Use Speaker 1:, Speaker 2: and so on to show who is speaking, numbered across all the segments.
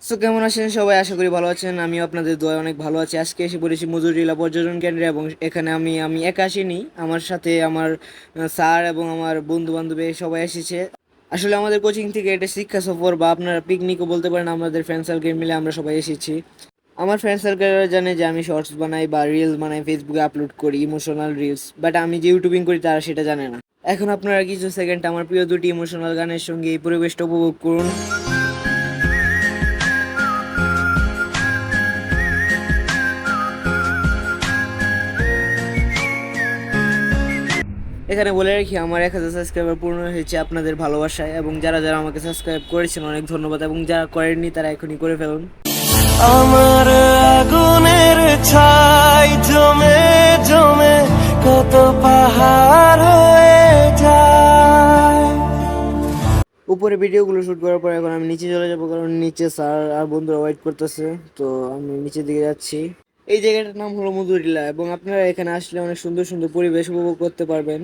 Speaker 1: So কেমন আছেন সবাই? আশা করি ভালো আছেন। আমিও আপনাদের দোয়ায় অনেক ভালো আছি। আজকে এসে পড়েছি মজুরিলা পর্যটন কেন্দ্রে এবং এখানে আমি একা আসিনি, আমার সাথে আমার স্যার এবং আমার বন্ধু বান্ধব সবাই এসেছে। আসলে আমাদের কোচিং থেকে এটা শিক্ষা সফর বা আপনারা পিকনিকও বলতে পারেন। আমাদের ফ্রেন্ড সার্কেল মিলে আমরা সবাই এসেছি। আমার ফ্রেন্ড সার্কেল জানে যে আমি শর্টস বানাই বা রিলস বানাই, ফেসবুকে আপলোড করি ইমোশনাল রিলস, বাট আমি যে ইউটিউবিং করি তারা সেটা জানে না। এখন আপনারা কিছু সেকেন্ড আমার প্রিয় দুটি ইমোশনাল গানের সঙ্গে এই পরিবেশটা উপভোগ করুন। এখানে বলে রাখি, আমার 1,000 সাবস্ক্রাইবার পূর্ণ হয়েছে আপনাদের ভালোবাসায়, এবং যারা যারা আমাকে সাবস্ক্রাইব করেছেন অনেক ধন্যবাদ, এবং যারা করেননি তারা এখনই করে ফেলুন।
Speaker 2: আমার আগুনের ছাই জমে জমে কত পাহাড় হয়ে যায়।
Speaker 1: উপরে ভিডিওগুলো শুট করার পর এখন আমি নিচে চলে যাবো, কারণ নিচে স্যার আর বন্ধুরা ওয়েট করতেছে। তো আমি নিচের দিকে যাচ্ছি। এই জায়গাটার নাম হলো মধুরিলা, এবং আপনারা এখানে আসলে অনেক সুন্দর সুন্দর পরিবেশ উপভোগ করতে পারবেন।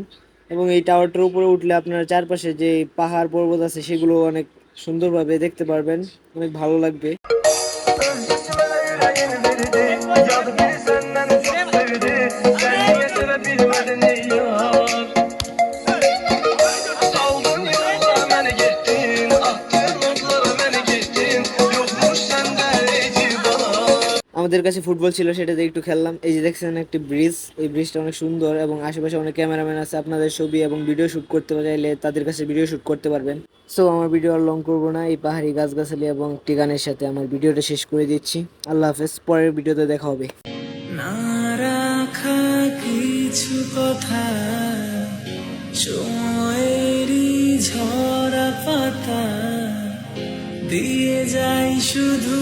Speaker 1: এবং এই টাওয়ারটার উপরে উঠলে আপনারা চারপাশে যে পাহাড় পর্বত আছে সেগুলো অনেক সুন্দরভাবে দেখতে পারবেন, অনেক ভালো লাগবে।
Speaker 2: Özgüçüme yüreğini verdi. Yadı biri senden çok sevdi. Sen niye sevebilmedin ey yar? Saldın yollara beni gittin. Attın otlara beni gittin. Yokmuş sende hiç bana.
Speaker 1: আমাদের কাছে ফুটবল ছিল, সেটাতে একটু খেললাম। এই যে দেখছেন একটি ব্রিজ, এই ব্রিজটা অনেক সুন্দর, এবং আশেপাশে অনেক ক্যামেরাম্যান আছে। আপনাদের ছবি এবং ভিডিও শুট করতে চাইলে তাদের কাছে ভিডিও শুট করতে পারবেন। সো আমার ভিডিও আর লং করবো না, এই পাহাড়ি গাছগাছালি এবং একটি গানের সাথে আমার ভিডিওটা শেষ করে দিচ্ছি। আল্লাহ হাফেজ, পরের ভিডিওতে দেখা হবে।
Speaker 2: না রাখা কিছু কথা সময়েরই ঝরা পাতা দিয়ে যাই শুধু